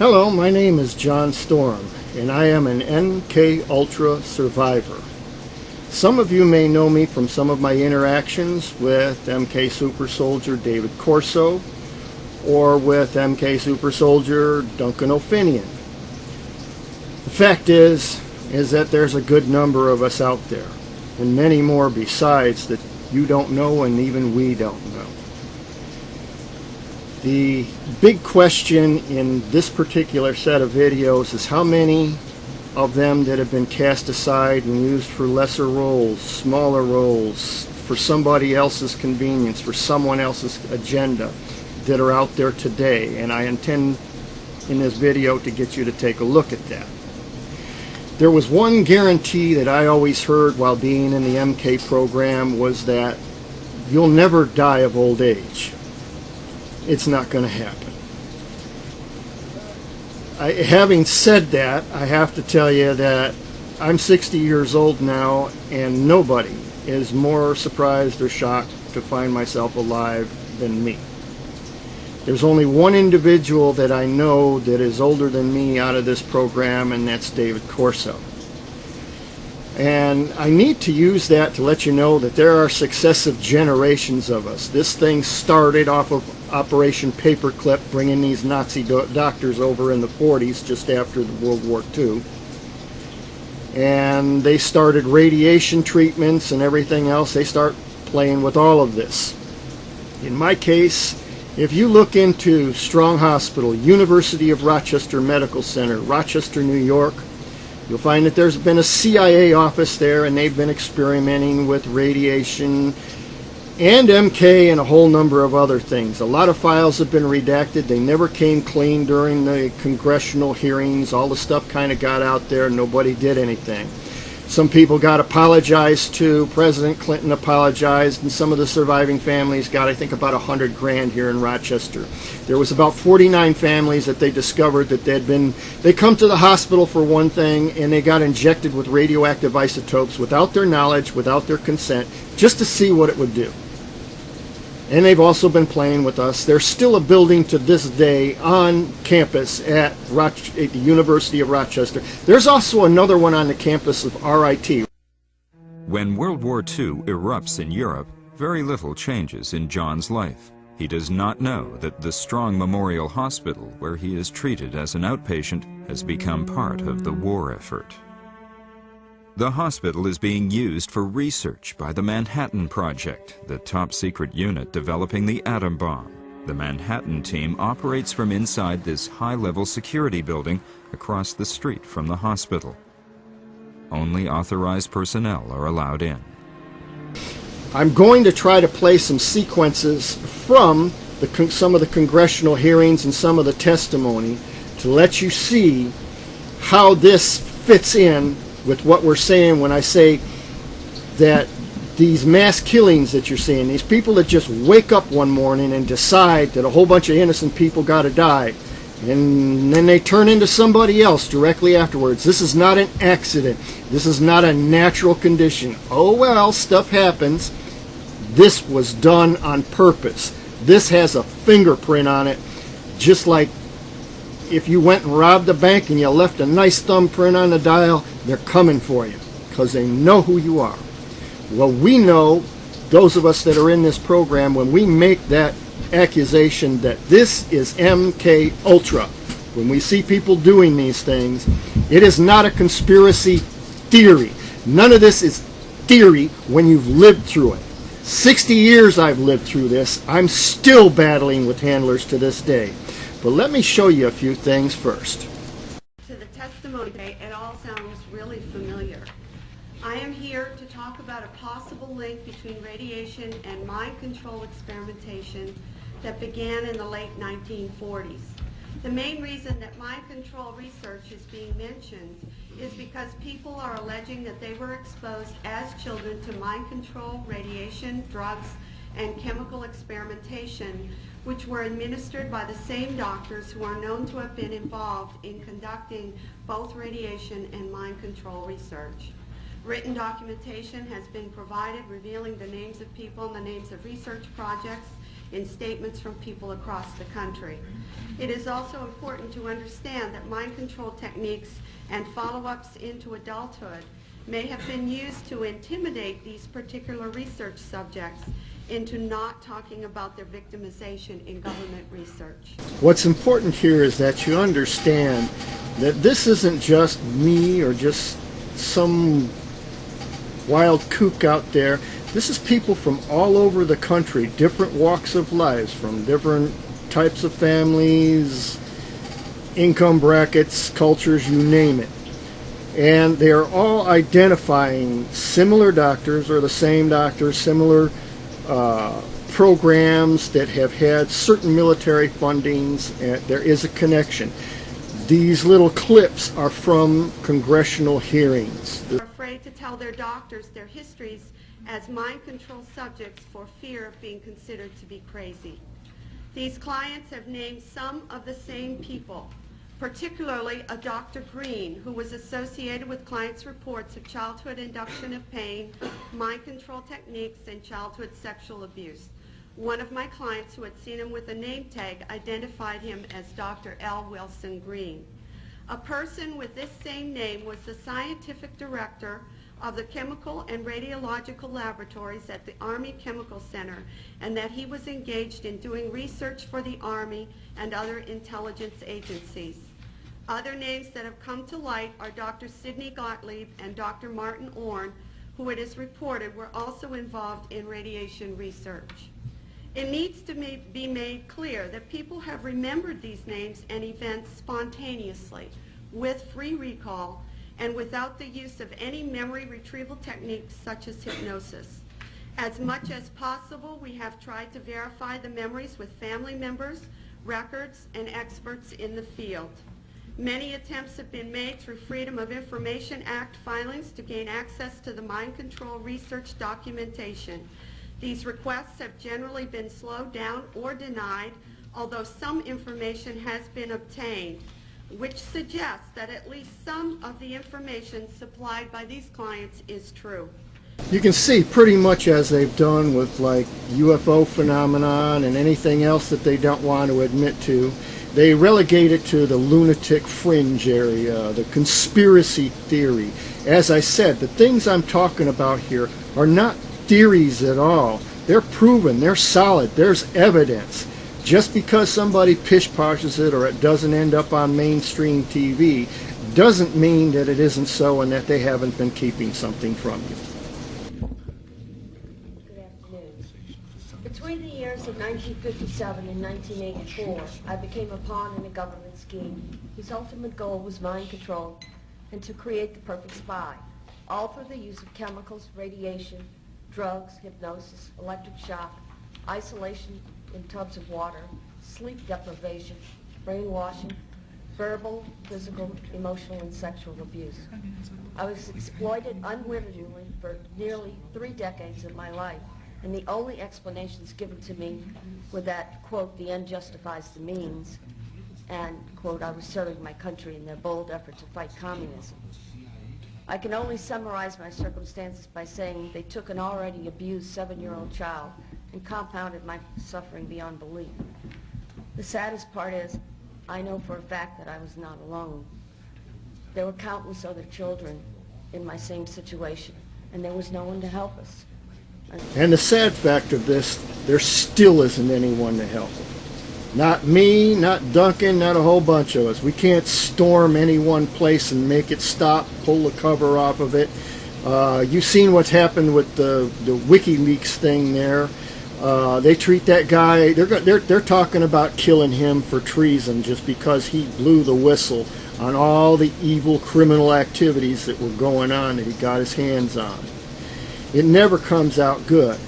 Hello, my name is John Storm, and I am an MKUltra survivor. Some of you may know me from some of my interactions with MK Super Soldier David Corso or with MK Super Soldier Duncan O'Finian. The fact is that there's a good number of us out there, and many more besides that you don't know and even we don't know. The big question in this particular set of videos is how many of them that have been cast aside and used for lesser roles, smaller roles, for somebody else's convenience, for someone else's agenda that are out there today. And I intend in this video to get you to take a look at that. There was one guarantee that I always heard while being in the MK program was that you'll never die of old age. It's not going to happen. Having said that, I have to tell you that I'm 60 years old now, and nobody is more surprised or shocked to find myself alive than me. There's only one individual that I know that is older than me out of this program, and that's David Corso. And I need to use that to let you know that there are successive generations of us. This thing started off of Operation Paperclip, bringing these Nazi doctors over in the 40s, just after the World War II. And they started radiation treatments and everything else. They start playing with all of this. In my case, if you look into Strong Hospital, University of Rochester Medical Center, Rochester, New York, you'll find that there's been a CIA office there, and they've been experimenting with radiation and MK and a whole number of other things. A lot of files have been redacted. They never came clean during the congressional hearings. All the stuff kind of got out there and nobody did anything. Some people got apologized to. President Clinton apologized, and some of the surviving families got, I think, about $100 grand here in Rochester. There was about 49 families that they discovered that they come to the hospital for one thing, and they got injected with radioactive isotopes without their knowledge, without their consent, just to see what it would do. And they've also been playing with us. There's still a building to this day on campus at the University of Rochester. There's also another one on the campus of RIT. When World War II erupts in Europe, very little changes in John's life. He does not know that the Strong Memorial Hospital, where he is treated as an outpatient, has become part of the war effort. The hospital is being used for research by the Manhattan Project, the top-secret unit developing the atom bomb. The Manhattan team operates from inside this high-level security building across the street from the hospital. Only authorized personnel are allowed in. I'm going to try to play some sequences from some of the congressional hearings and some of the testimony to let you see how this fits in with what we're saying when I say that these mass killings that you're seeing, these people that just wake up one morning and decide that a whole bunch of innocent people got to die, and then they turn into somebody else directly afterwards. This is not an accident. This is not a natural condition. Oh well, stuff happens. This was done on purpose. This has a fingerprint on it, just like if you went and robbed a bank and you left a nice thumbprint on the dial. They're coming for you because they know who you are. Well, we know, those of us that are in this program, when we make that accusation that this is MK Ultra, when we see people doing these things, it is not a conspiracy theory. None of this is theory when you've lived through it. 60 years I've lived through this. I'm still battling with handlers to this day. But let me show you a few things first. To the testimony today, it all sounds really familiar. I am here to talk about a possible link between radiation and mind control experimentation that began in the late 1940s. The main reason that mind control research is being mentioned is because people are alleging that they were exposed as children to mind control, radiation, drugs, and chemical experimentation, which were administered by the same doctors who are known to have been involved in conducting both radiation and mind control research. Written documentation has been provided revealing the names of people and the names of research projects in statements from people across the country. It is also important to understand that mind control techniques and follow-ups into adulthood may have been used to intimidate these particular research subjects into not talking about their victimization in government research. What's important here is that you understand that this isn't just me or just some wild kook out there. This is people from all over the country, different walks of lives, from different types of families, income brackets, cultures, you name it. And they are all identifying similar doctors or the same doctors, similar programs that have had certain military fundings, and there is a connection. These little clips are from congressional hearings. They're afraid to tell their doctors their histories as mind control subjects for fear of being considered to be crazy. These clients have named some of the same people, particularly a Dr. Green, who was associated with clients' reports of childhood induction of pain, mind control techniques, and childhood sexual abuse. One of my clients who had seen him with a name tag identified him as Dr. L. Wilson Green. A person with this same name was the scientific director of the chemical and radiological laboratories at the Army Chemical Center, and that he was engaged in doing research for the Army and other intelligence agencies. Other names that have come to light are Dr. Sidney Gottlieb and Dr. Martin Orn, who it is reported were also involved in radiation research. It needs to be made clear that people have remembered these names and events spontaneously, with free recall, and without the use of any memory retrieval techniques such as hypnosis. As much as possible, we have tried to verify the memories with family members, records, and experts in the field. Many attempts have been made through Freedom of Information Act filings to gain access to the mind control research documentation. These requests have generally been slowed down or denied, although some information has been obtained, which suggests that at least some of the information supplied by these clients is true. You can see pretty much as they've done with like UFO phenomenon and anything else that they don't want to admit to, they relegate it to the lunatic fringe area, the conspiracy theory. As I said, the things I'm talking about here are not theories at all. They're proven, they're solid, there's evidence. Just because somebody pish-poshes it or it doesn't end up on mainstream TV doesn't mean that it isn't so and that they haven't been keeping something from you. Good afternoon. Between the years of 1957 and 1984, I became a pawn in a government scheme whose ultimate goal was mind control and to create the perfect spy, all through the use of chemicals, radiation, drugs, hypnosis, electric shock, isolation in tubs of water, sleep deprivation, brainwashing, verbal, physical, emotional, and sexual abuse. I was exploited unwittingly for nearly 3 decades of my life, and the only explanations given to me were that, quote, the end justifies the means, and, quote, I was serving my country in their bold effort to fight communism. I can only summarize my circumstances by saying they took an already abused 7-year-old child and compounded my suffering beyond belief. The saddest part is, I know for a fact that I was not alone. There were countless other children in my same situation, and there was no one to help us. And the sad fact of this, there still isn't anyone to help them. Not me, not Duncan, not a whole bunch of us. We can't storm any one place and make it stop, pull the cover off of it. You've seen what's happened with the WikiLeaks thing there. They treat that guy, they're talking about killing him for treason just because he blew the whistle on all the evil criminal activities that were going on that he got his hands on. It never comes out good.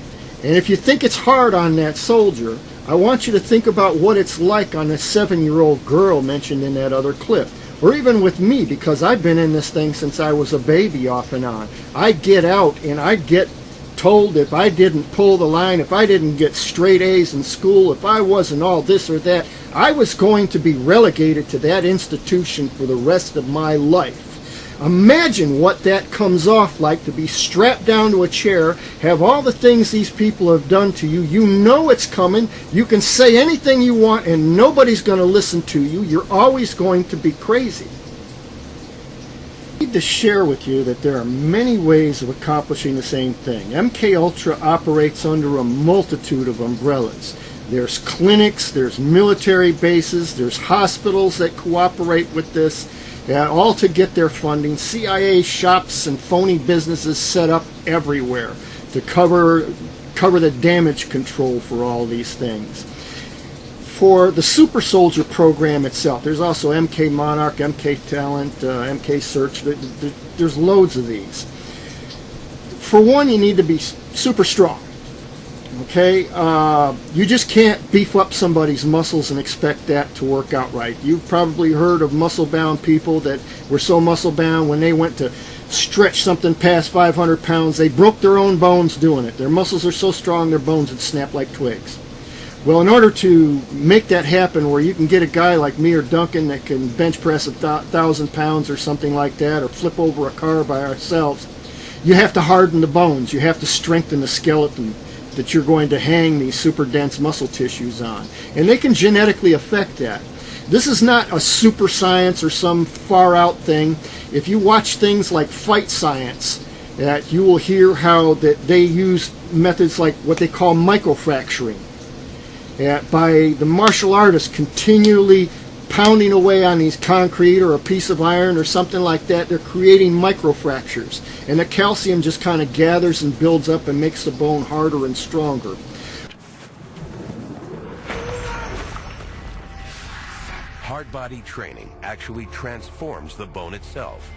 And if you think it's hard on that soldier, I want you to think about what it's like on a 7-year-old girl mentioned in that other clip. Or even with me, because I've been in this thing since I was a baby off and on. I'd get out and I'd get told if I didn't pull the line, if I didn't get straight A's in school, if I wasn't all this or that, I was going to be relegated to that institution for the rest of my life. Imagine what that comes off like, to be strapped down to a chair, have all the things these people have done to you. You know it's coming. You can say anything you want and nobody's going to listen to you. You're always going to be crazy. I need to share with you that there are many ways of accomplishing the same thing. MKUltra operates under a multitude of umbrellas. There's clinics, there's military bases, there's hospitals that cooperate with this, all to get their funding. CIA shops and phony businesses set up everywhere to cover the damage control for all these things. For the Super Soldier program itself, there's also MK Monarch, MK Talent, MK Search. There's loads of these. For one, you need to be super strong. Okay, you just can't beef up somebody's muscles and expect that to work out right. You've probably heard of muscle-bound people that were so muscle-bound when they went to stretch something past 500 pounds, they broke their own bones doing it. Their muscles are so strong, their bones would snap like twigs. Well, in order to make that happen, where you can get a guy like me or Duncan that can bench press 1,000 pounds or something like that, or flip over a car by ourselves, you have to harden the bones. You have to strengthen the skeleton that you're going to hang these super dense muscle tissues on. And they can genetically affect that. This is not a super science or some far out thing. If you watch things like Fight Science, that you will hear how that they use methods like what they call microfracturing. By the martial artists continually pounding away on these concrete or a piece of iron or something like that, they're creating microfractures. And the calcium just kind of gathers and builds up and makes the bone harder and stronger. Hard body training actually transforms the bone itself.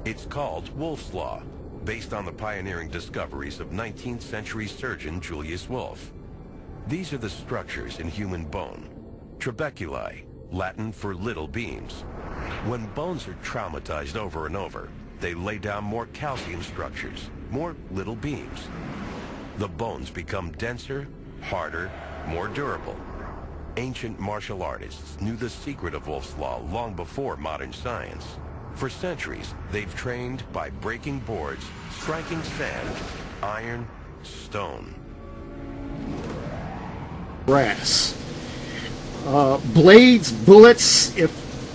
It's called Wolff's Law, based on the pioneering discoveries of 19th century surgeon Julius Wolff. These are the structures in human bone. Trabeculi, Latin for little beams. When bones are traumatized over and over, they lay down more calcium structures, more little beams. The bones become denser, harder, more durable. Ancient martial artists knew the secret of Wolff's Law long before modern science. For centuries, they've trained by breaking boards, striking sand, iron, stone. Brass. Blades, bullets, if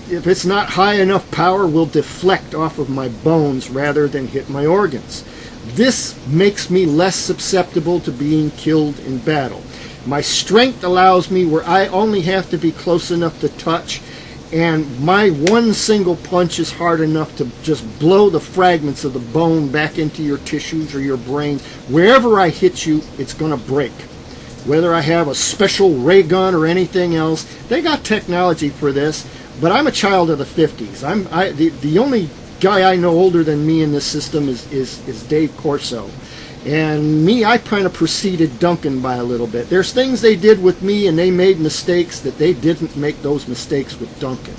it's not high enough power, will deflect off of my bones rather than hit my organs. This makes me less susceptible to being killed in battle. My strength allows me where I only have to be close enough to touch, and my one single punch is hard enough to just blow the fragments of the bone back into your tissues or your brain. Wherever I hit you, it's going to break. Whether I have a special ray gun or anything else, they got technology for this, but I'm a child of the 50s. The only guy I know older than me in this system is Dave Corso. And me, I kind of preceded Duncan by a little bit. There's things they did with me, and they made mistakes that they didn't make those mistakes with Duncan.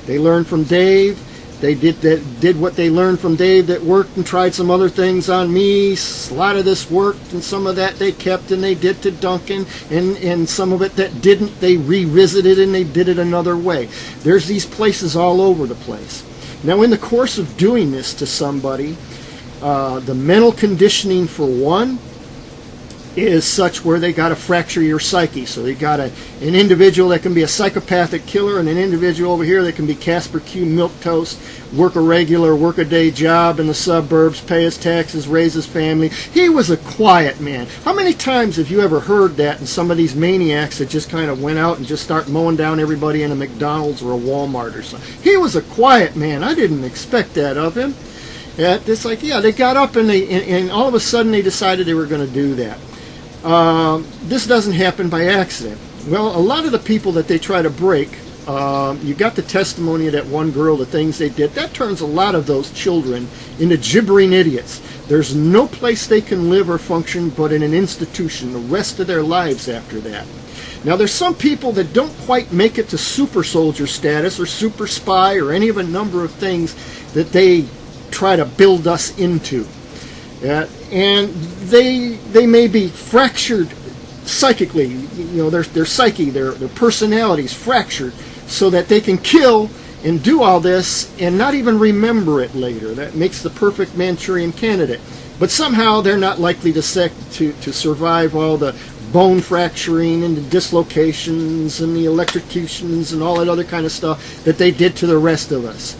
They learned from Dave. They did what they learned from Dave that worked, and tried some other things on me. A lot of this worked, and some of that they kept and they did to Duncan, and some of it that didn't, they revisited and they did it another way. There's these places all over the place. Now, in the course of doing this to somebody, the mental conditioning for one is such where they got to fracture your psyche. So they got an individual that can be a psychopathic killer, and an individual over here that can be Casper Q milquetoast, work a regular, work a day job in the suburbs, pay his taxes, raise his family. He was a quiet man. How many times have you ever heard that in some of these maniacs that just kind of went out and just start mowing down everybody in a McDonald's or a Walmart or something? He was a quiet man. I didn't expect that of him. It's like, yeah, they got up and all of a sudden they decided they were going to do that. This doesn't happen by accident. Well, a lot of the people that they try to break, you got the testimony of that one girl, the things they did, that turns a lot of those children into gibbering idiots. There's no place they can live or function but in an institution the rest of their lives after that. Now, there's some people that don't quite make it to super soldier status or super spy or any of a number of things that they try to build us into. And they may be fractured psychically, their psyche, their personalities fractured so that they can kill and do all this and not even remember it later. That makes the perfect Manchurian candidate. But somehow they're not likely to survive all the bone fracturing and the dislocations and the electrocutions and all that other kind of stuff that they did to the rest of us.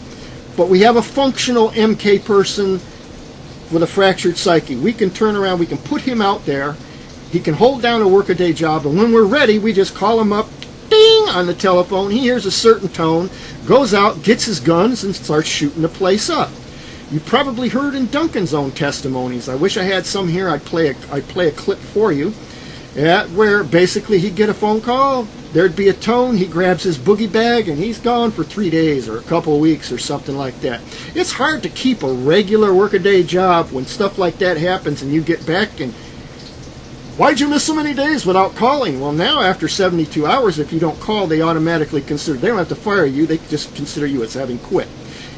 But we have a functional MK person with a fractured psyche. We can turn around, we can put him out there, he can hold down a workaday job, and when we're ready, we just call him up, ding, on the telephone. He hears a certain tone, goes out, gets his guns, and starts shooting the place up. You've probably heard in Duncan's own testimonies. I wish I had some here. I'd play a clip for you, where basically he'd get a phone call, there'd be a tone, he grabs his boogie bag, and he's gone for 3 days or a couple of weeks or something like that. It's hard to keep a regular workaday job when stuff like that happens and you get back and, why'd you miss so many days without calling? Well, now after 72 hours, if you don't call, they automatically consider, they don't have to fire you, they just consider you as having quit.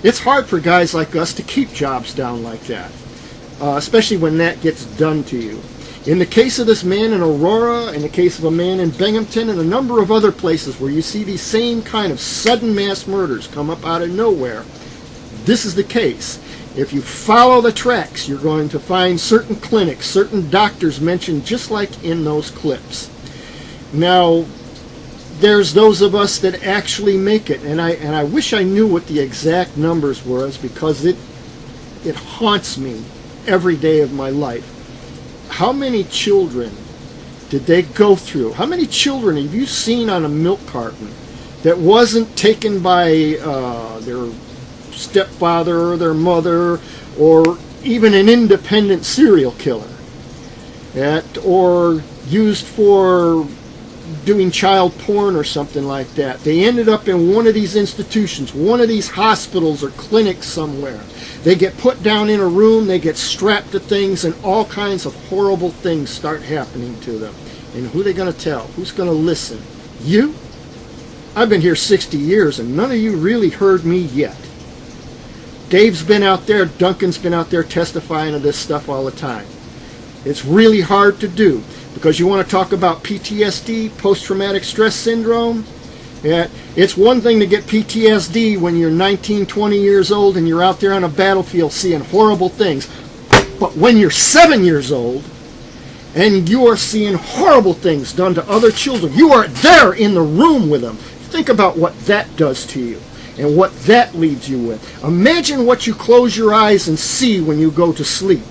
It's hard for guys like us to keep jobs down like that, especially when that gets done to you. In the case of this man in Aurora, in the case of a man in Binghamton, and a number of other places where you see these same kind of sudden mass murders come up out of nowhere, this is the case. If you follow the tracks, you're going to find certain clinics, certain doctors mentioned just like in those clips. Now, there's those of us that actually make it, and I wish I knew what the exact numbers were, because it haunts me every day of my life. How many children did they go through? How many children have you seen on a milk carton that wasn't taken by their stepfather or their mother, or even an independent serial killer, or used for doing child porn or something like that? They ended up in one of these institutions, one of these hospitals or clinics somewhere. They get put down in a room, they get strapped to things, and all kinds of horrible things start happening to them. And who are they going to tell? Who's going to listen? You? I've been here 60 years, and none of you really heard me yet. Dave's been out there, Duncan's been out there testifying to this stuff all the time. It's really hard to do, because you want to talk about PTSD, post-traumatic stress syndrome. It's one thing to get PTSD when you're 19, 20 years old and you're out there on a battlefield seeing horrible things. But when you're 7 years old and you are seeing horrible things done to other children, you are there in the room with them. Think about what that does to you and what that leaves you with. Imagine what you close your eyes and see when you go to sleep.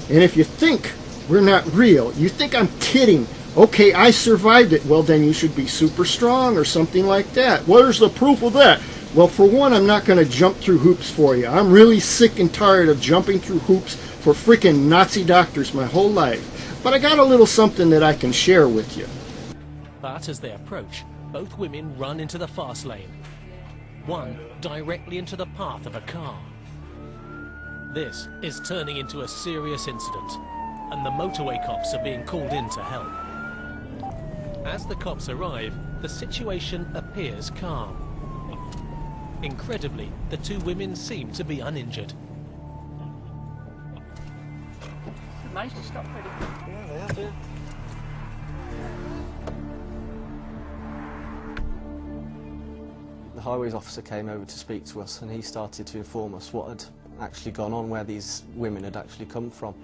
And if you think we're not real, you think I'm kidding, okay, I survived it, well then you should be super strong or something like that. Where's the proof of that? Well, for one, I'm not going to jump through hoops for you. I'm really sick and tired of jumping through hoops for freaking Nazi doctors my whole life. But I got a little something that I can share with you. But as they approach, both women run into the fast lane. One directly into the path of a car. This is turning into a serious incident, and the motorway cops are being called in to help. As the cops arrive, the situation appears calm. Incredibly, the two women seem to be uninjured. They managed to stop pretty quick. Yeah, they have, yeah. The highways officer came over to speak to us, and he started to inform us what had actually gone on, where these women had actually come from.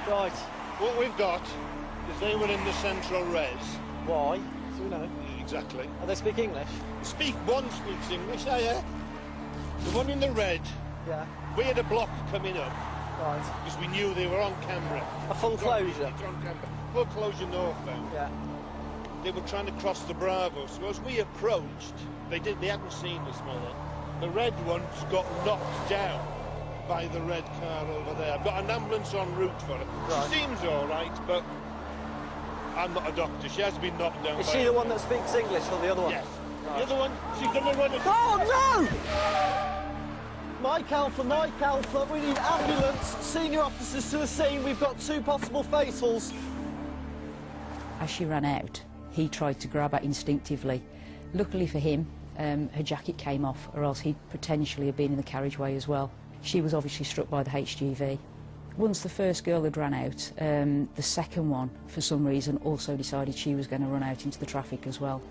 Right, what we've got is they were in the central res. Why? Do we know? Exactly. Oh, they speak English? One speaks English, yeah. The one in the red, Yeah. we had a block coming up. Right. Because we knew they were on camera. A full closure? It's on camera. Full closure northbound. Yeah. They were trying to cross the Bravo, so as we approached, they hadn't seen us, mother. The red ones got knocked down by the red car over there. I've got an ambulance en route for her. Right. She seems all right, but I'm not a doctor. She has been knocked down. Is by she a- the one that speaks English, or the other one? Yes. Right. The other one, she's the one. Oh, no! Mike Alpha, we need ambulance. Senior officers to the scene. We've got two possible fatals. As she ran out, he tried to grab her instinctively. Luckily for him, her jacket came off, or else he'd potentially have been in the carriageway as well. She was obviously struck by the HGV. Once the first girl had run out, the second one, for some reason, also decided she was going to run out into the traffic as well.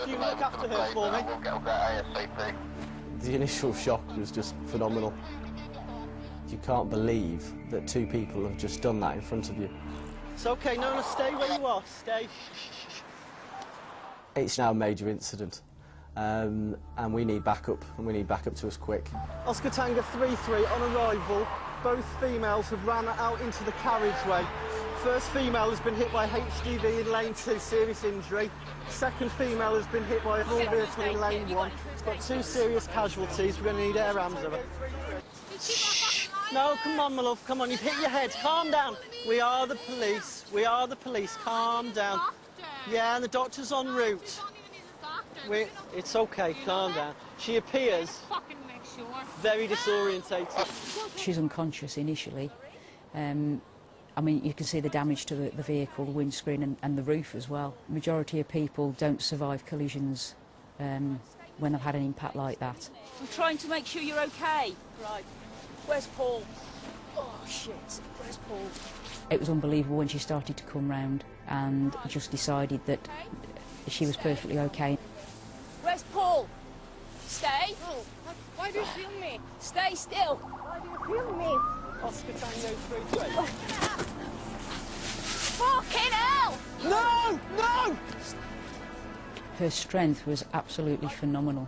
Can you look after her for me? The initial shock was just phenomenal. You can't believe that two people have just done that in front of you. It's okay, no, stay where you are, stay. It's now a major incident, and we need backup, to us quick. Oscar Tango 3-3 on arrival. Both females have ran out into the carriageway. First female has been hit by HGV in lane 2, serious injury. Second female has been hit by a small vehicle in lane 1. It's got 2 serious casualties. We're going to need air ambulance. No, come on, my love, come on, you've hit your head. Calm down. We are the police. We are the police. Calm down. Yeah, and the doctor's en route. It's okay, calm down. She appears very disorientated. She's unconscious initially. I mean, you can see the damage to the vehicle, the windscreen and the roof as well. The majority of people don't survive collisions when they've had an impact like that. I'm trying to make sure you're okay. Right. Where's Paul? Oh, shit. Where's Paul? It was unbelievable when she started to come round and just decided that she was perfectly okay. Where's Paul? Stay. Oh, why do you film me? Stay still. Why do you film me? Oscar Tango 3-3. Fucking hell! No! No! Her strength was absolutely phenomenal.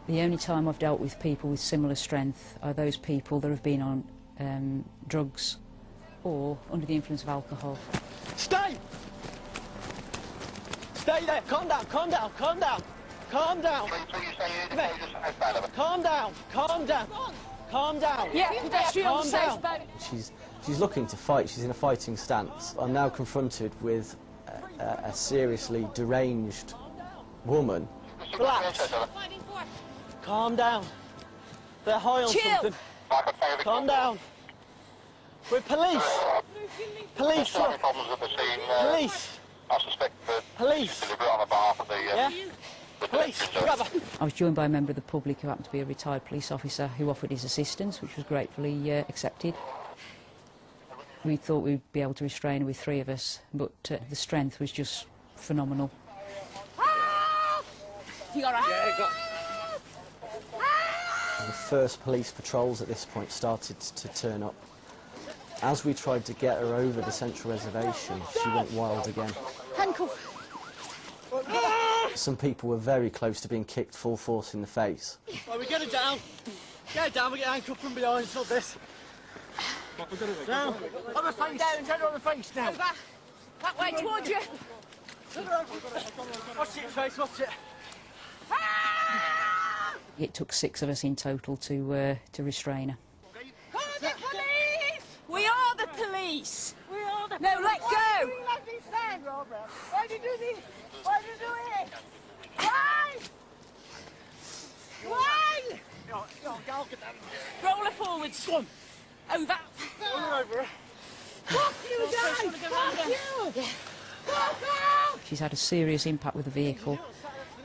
The only time I've dealt with people with similar strength are those people that have been on drugs or under the influence of alcohol. Stay! Stay there! Calm down, calm down, calm down! Calm down! Calm down, calm down! Calm down! Yeah, pedestrian on the safe boat. She's looking to fight, she's in a fighting stance. I'm now confronted with a seriously deranged woman. Relax. Calm down. They're high on something. Calm down. We're police. Police. Police. I suspect that police. on behalf of the yeah. Police. Grab her. I was joined by a member of the public who happened to be a retired police officer who offered his assistance, which was gratefully accepted. We thought we'd be able to restrain her with 3 of us, but the strength was just phenomenal. You all right? Yeah, got. The first police patrols at this point started to turn up. As we tried to get her over the central reservation, she went wild again. Handcuff. Some people were very close to being kicked full force in the face. Right, we get her down. Get her down, we get handcuffed from behind, it's not this. Down. On the face. Down, turn her on the face now. Over. That way towards you. Watch it, face, watch it. It took 6 of us in total to restrain her. The police! We are the police! We are the No, let go! Why do you let me stand, Robert? Why do you do this? Why do you do it? Why? Why? I'll get that. Roll her forwards. Go on. Over. Roll her over. Fuck you, guys! Fuck you! Fuck off! She's had a serious impact with the vehicle,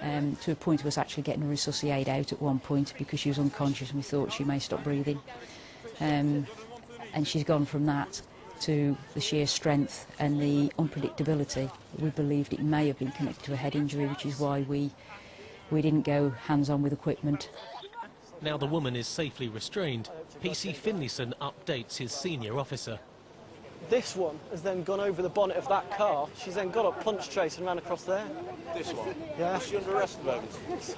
to a point of us actually getting her resuscitated out at one point because she was unconscious and we thought she may stop breathing. And she's gone from that to the sheer strength and the unpredictability. We believed it may have been connected to a head injury, which is why we didn't go hands-on with equipment. Now the woman is safely restrained, PC Finlayson updates his senior officer. This one has then gone over the bonnet of that car. She's then got up, punch Trace and ran across there. This one? Yeah. Is she under arrest at the moment?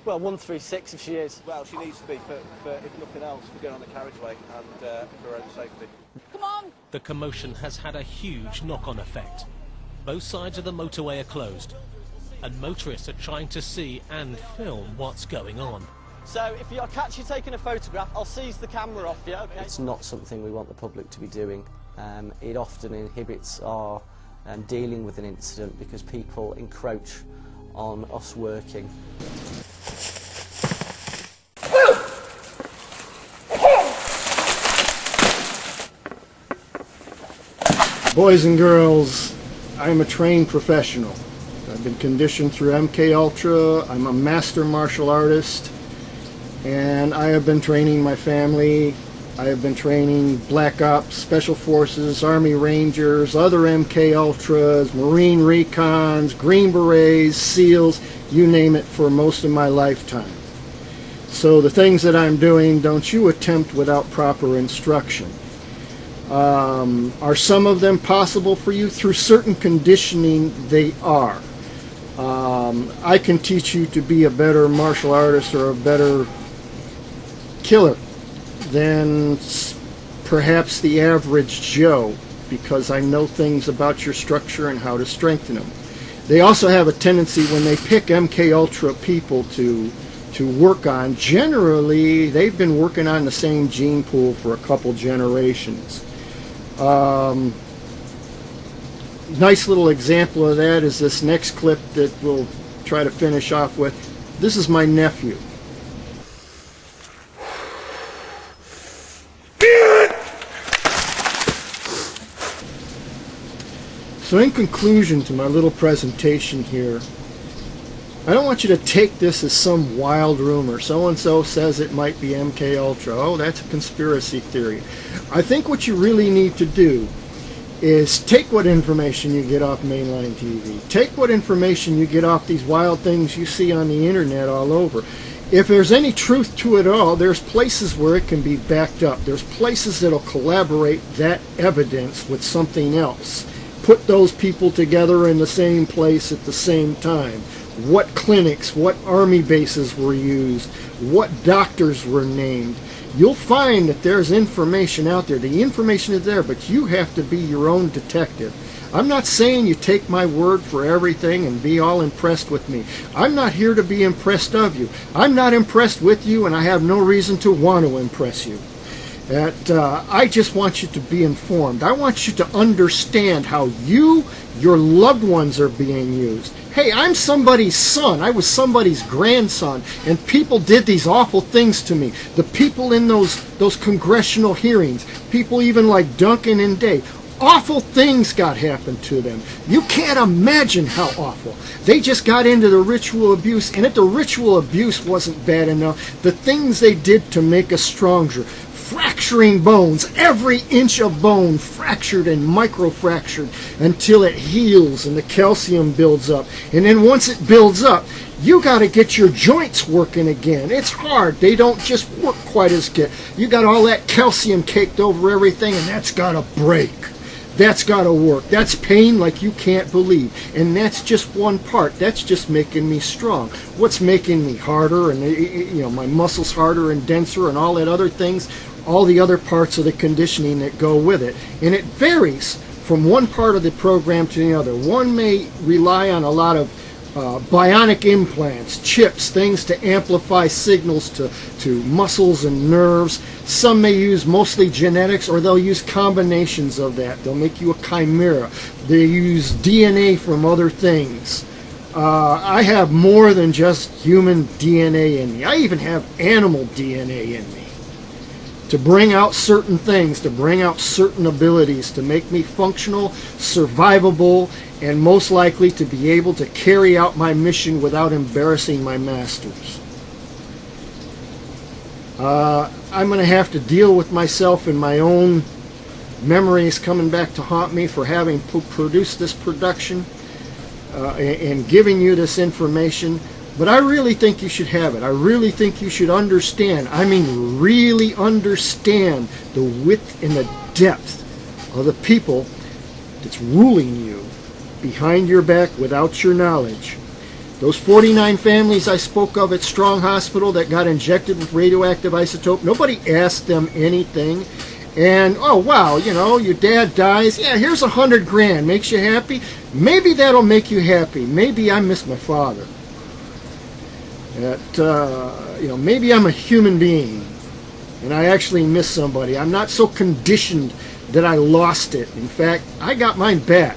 Well, 136 if she is. Well, she needs to be, for if nothing else, for going on the carriageway and for her own safety. Come on! The commotion has had a huge knock-on effect. Both sides of the motorway are closed, and motorists are trying to see and film what's going on. So, if I catch you taking a photograph, I'll seize the camera off you, okay? It's not something we want the public to be doing. It often inhibits our dealing with an incident because people encroach on us working. Boys and girls, I'm a trained professional. I've been conditioned through MKUltra. I'm a master martial artist, and I have been training my family I have been training Black Ops, Special Forces, Army Rangers, other MKUltras, Marine Recons, Green Berets, SEALs, you name it, for most of my lifetime. So the things that I'm doing, don't you attempt without proper instruction. Are some of them possible for you? Through certain conditioning, they are. I can teach you to be a better martial artist or a better killer than perhaps the average Joe, because I know things about your structure and how to strengthen them. They also have a tendency, when they pick MKUltra people to work on, generally they've been working on the same gene pool for a couple generations. Nice little example of that is this next clip that we'll try to finish off with. This is my nephew. So in conclusion to my little presentation here, I don't want you to take this as some wild rumor. So-and-so says it might be MKUltra. Oh, that's a conspiracy theory. I think what you really need to do is take what information you get off mainline TV. Take what information you get off these wild things you see on the internet all over. If there's any truth to it all, there's places where it can be backed up. There's places that'll collaborate that evidence with something else. Put those people together in the same place at the same time. What clinics, what army bases were used, what doctors were named. You'll find that there's information out there. The information is there, but you have to be your own detective. I'm not saying you take my word for everything and be all impressed with me. I'm not here to be impressed of you. I'm not impressed with you, and I have no reason to want to impress you. I just want you to be informed. I want you to understand how you, your loved ones, are being used. Hey, I'm somebody's son. I was somebody's grandson, and people did these awful things to me. The people in those congressional hearings, people even like Duncan and Day, awful things got happened to them. You can't imagine how awful. They just got into the ritual abuse, and if the ritual abuse wasn't bad enough, the things they did to make us stronger, fracturing bones, every inch of bone fractured and microfractured until it heals and the calcium builds up. And then once it builds up, you got to get your joints working again. It's hard. They don't just work quite as good. You got all that calcium caked over everything, and that's got to break. That's got to work. That's pain like you can't believe. And that's just one part. That's just making me strong. What's making me harder and, you know, my muscles harder and denser and all that other things, all the other parts of the conditioning that go with it. And it varies from one part of the program to the other. One may rely on a lot of bionic implants, chips, things to amplify signals to muscles and nerves. Some may use mostly genetics, or they'll use combinations of that. They'll make you a chimera. They use DNA from other things. I have more than just human DNA in me. I even have animal DNA in me to bring out certain things, to bring out certain abilities, to make me functional, survivable, and most likely to be able to carry out my mission without embarrassing my masters. I'm going to have to deal with myself and my own memories coming back to haunt me for having produced this production and giving you this information. But I really think you should have it. I really think you should understand. I mean, really understand the width and the depth of the people that's ruling you behind your back without your knowledge. Those 49 families I spoke of at Strong Hospital that got injected with radioactive isotope, nobody asked them anything. And, oh, wow, you know, your dad dies. Yeah, here's $100,000. Makes you happy? Maybe that'll make you happy. Maybe I miss my father. You know, maybe I'm a human being and I actually miss somebody. I'm not so conditioned that I lost it. In fact, I got mine back.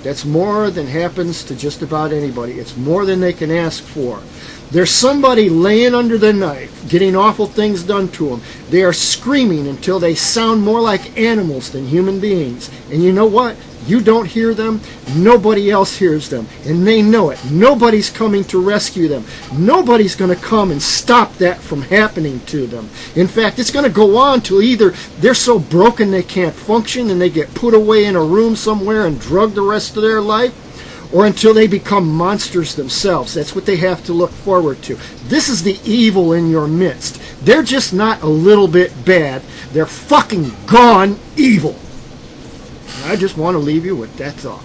That's more than happens to just about anybody. It's more than they can ask for. There's somebody laying under the knife, getting awful things done to them. They are screaming until they sound more like animals than human beings. And you know what? You don't hear them, nobody else hears them, and they know it. Nobody's coming to rescue them. Nobody's going to come and stop that from happening to them. In fact, it's going to go on till either they're so broken they can't function and they get put away in a room somewhere and drugged the rest of their life, or until they become monsters themselves. That's what they have to look forward to. This is the evil in your midst. They're just not a little bit bad. They're fucking gone evil. I just want to leave you with that thought.